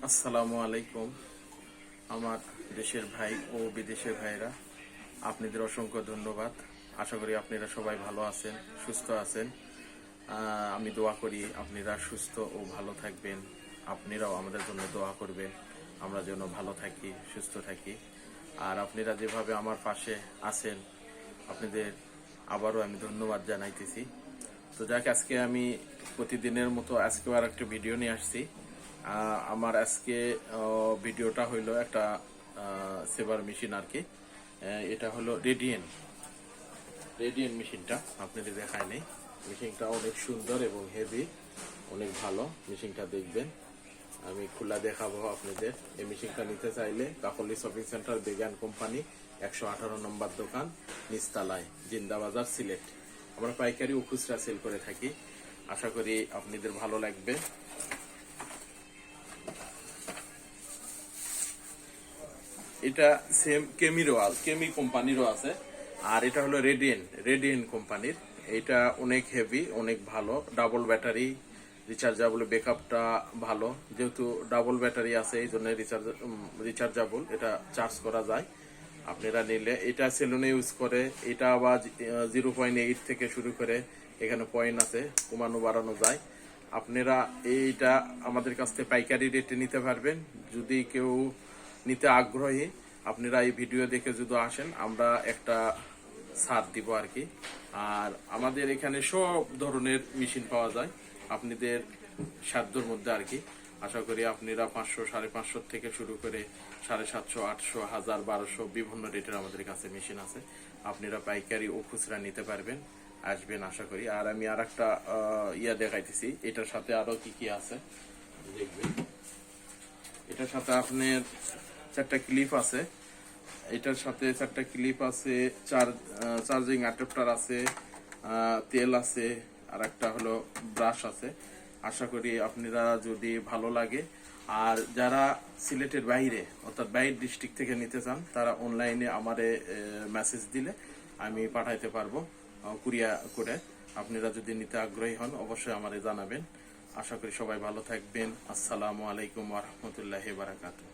আসসালামু আলাইকুম। আমার দেশের ভাই ও বিদেশের ভাইরা, আপনাদের অসংখ্য ধন্যবাদ। আশা করি আপনারা সবাই ভালো আছেন, সুস্থ আছেন। আমি দোয়া করি আপনারা সুস্থ ও ভালো থাকবেন। আপনারাও আমাদের জন্য দোয়া করবেন, আমরা যেন ভালো থাকি, সুস্থ থাকি। আর আপনারা যেভাবে আমার পাশে আছেন, আপনাদের আবারও আমি ধন্যবাদ জানাইতেছি। তো যাক, আজকে আমি প্রতিদিনের মতো আজকেও আর একটা ভিডিও নিয়ে আসছি। আমার আজকে ভিডিওটা হইলো একটা সেভার মেশিন আর কি। এটা হলো রেডিয়েন মেশিনটা আপনাদের দেখায় নেই। মেশিনটা অনেক সুন্দর এবং হেভি, অনেক ভালো। মেশিনটা দেখবেন, আমি খোলা দেখাবো আপনাদের। এই মেশিনটা নিতে চাইলে কাকলি শপিং সেন্টার বেগান কোম্পানি 118 নম্বর দোকান, নিস্তালায়, জিন্দাবাজার, সিলেট। আমরা পাইকারি ও খুচরা সেল করে থাকি। আশা করি আপনাদের ভালো লাগবে। এটা সেম কেমি কোম্পানিরও আছে। আর এটা হলো রেডিয়েন কোম্পানির। এটা অনেক হেভি, অনেক ভালো। ডাবল ব্যাটারি, রিচার্জেবল, ব্যাকআপটা ভালো। যেহেতু ডাবল ব্যাটারি আছে এই জন্য রিচার্জেবল, এটা চার্জ করা যায়। আপনারা নিলে এটা সেলুনে ইউজ করে। এটা আবার 0.8 থেকে শুরু করে এখানে পয়েন্ট আছে, কমানো বাড়ানো যায়। আপনারা এইটা আমাদের কাছ থেকে পাইকারি রেটে নিতে পারবেন। যদি কেউ নিতে আগ্রহী, আপনারা এই ভিডিও দেখে যদি আসেন, আমরা একটা ছাড় দিব আর কি। আর আমাদের এখানে সব ধরনের মেশিন পাওয়া যায় আপনাদের সাধ্যর মধ্যে আর কি। আশা করি আপনারা 500, 550 থেকে শুরু করে 750, 800, 1000, 1200 বিভিন্ন রেটের আমাদের কাছে মেশিন আছে। আপনারা পাইকারি ও খুচরা নিতে পারবেন, আসবেন আশা করি। আর আমি আর একটা দেখাইতেছি, এটার সাথে আরো কি কি আছে দেখবেন। এটার সাথে আপনার 4টা ক্লিপ আছে। এটার সাথে 4টা ক্লিপ আছে, চার্জিং অ্যাডাপ্টার আছে, তেল আছে, আর একটা হলো ব্রাশ আছে। আশা করি আপনারা যদি ভালো লাগে। আর যারা সিলেটের বাইরে অর্থাৎ বাইরের ডিস্ট্রিক্ট থেকে নিতে চান, তারা অনলাইনে আমারে মেসেজ দিলে আমি পাঠাইতে পারবো কুরিয়া করে। আপনারা যদি নিতে আগ্রহী হন, অবশ্যই আমারে জানাবেন। আশা করি সবাই ভালো থাকবেন। আসসালামু আলাইকুম ওয়া রাহমাতুল্লাহি ওয়া বারাকাতুহু।